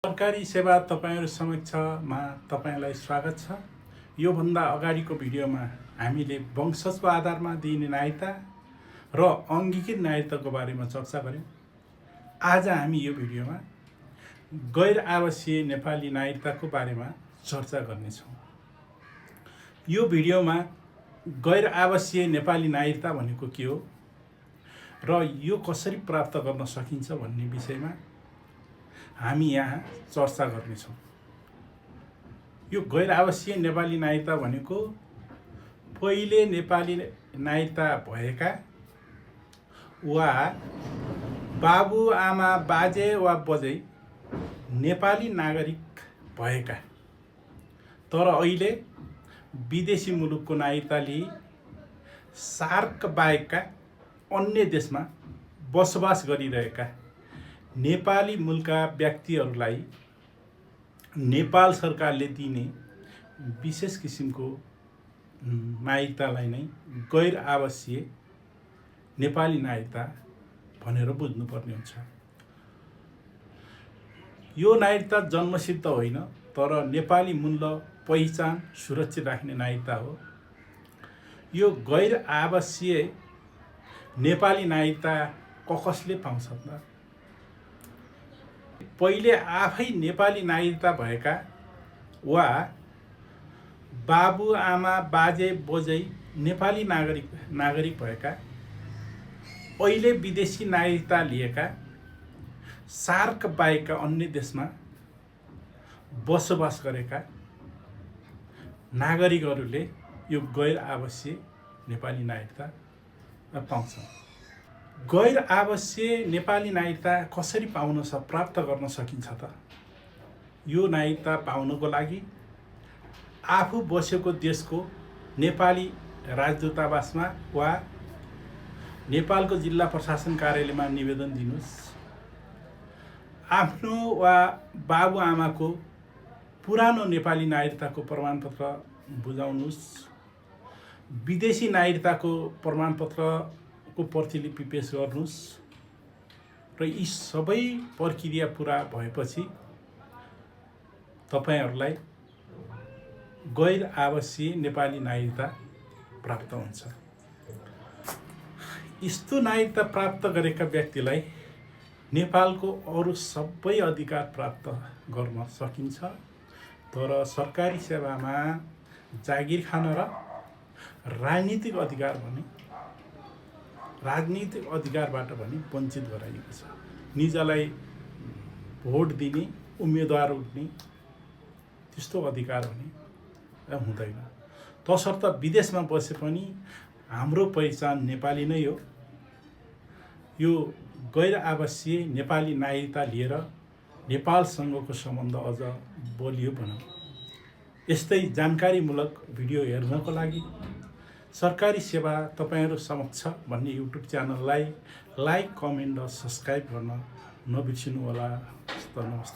सरकारी सेवा तपाईहरु समक्षमा तपाईलाई स्वागत छ। यो भन्दा अगाडिको भिडियोमा हामीले वंशजको आधारमा दिइने नागरिकता र अंगीकृत नागरिकताको बारेमा चर्चा गर्यौं। आज हामी यो भिडियोमा गैर आवासीय नेपाली नागरिकताको बारेमा चर्चा गर्नेछौं। यो भिडियोमा गैर आवासीय नेपाली नागरिकता भनेको के हो र यो कसरी प्राप्त गर्न सकिन्छ भन्ने विषयमा हामी यहाँ चर्चा गर्नेछौं। यो गैर आवासीय नेपाली नागरिकता भनेको पहिले नेपाली नागरिकता भएका वा बाबु आमा बाजे वा बजै नेपाली नागरिक भएका तर अहिले विदेशी मुलुकको नागरिकता लिई सार्क बाहेकका अन्य देशमा बसोबास गरिरहेका नेपाली मूलका व्यक्तिहरूलाई नेपाल सरकारले दिने विशेष किसिमको नागरिकतालाई नै गैर आवासीय नेपाली नागरिकता भनेर बुझ्नुपर्ने हुन्छ। यो नागरिकता जन्मसिद्ध होइन तर नेपाली मूल पहिचान सुरक्षित राख्ने नागरिकता हो। यो गैर आवासीय नेपाली नागरिकता कसले पाउँछ त? पहिले आफै नेपाली नागरिकता भएका वा बाबु आमा बाजे बोजै नेपाली नागरिक भएका अहिले विदेशी नागरिकता लिएका सार्क बाहेकका अन्य देशमा बसोबास गरेका नागरिकहरूले यो गैर आवासीय नेपाली नागरिकता पाउँछ। गैर आवासीय नेपाली नागरिकता कसरी प्राप्त गर्न सकिन्छ त? यो नागरिकता पाउनको लागि आफू बसेको देशको नेपाली राजदूतावासमा वा नेपालको जिल्ला प्रशासन कार्यालयमा निवेदन दिनुस्। आफ्नो वा बाबु आमाको पुरानो नेपाली नागरिकताको प्रमाणपत्र बुझाउनुस्। विदेशी नागरिकताको प्रमाणपत्रको प्रतिलिपि पेश गर्नुस् र यी सबै प्रक्रिया पूरा भएपछि तपाईहरुलाई गैर आवासीय नेपाली नागरिकता प्राप्त हुन्छ। यस्तो नागरिकता प्राप्त गरेका व्यक्तिलाई नेपालको अरु सबै अधिकार प्राप्त गर्न सकिन्छ तर सरकारी सेवामा जागिर खान र राजनीतिक अधिकारबाट पनि वञ्चित गराइएको छ। निजलाई भोट दिने उम्मेदवार उठ्ने त्यस्तो अधिकार पनि हुँदैन। तसर्थ विदेशमा बसे पनि हाम्रो पहिचान नेपाली नै हो। यो गैर आवासीय नेपाली नागरिकता लिएर नेपालसँगको सम्बन्ध अझ बलियो बनाऊ। यस्तै जानकारीमूलक भिडियो हेर्नको लागि सरकारी सेवा तपाईहरु समक्ष भन्ने युट्युब च्यानललाई लाइक, कमेन्ट र सब्स्क्राइब गर्न नबिर्सिनु होला। नमस्ते।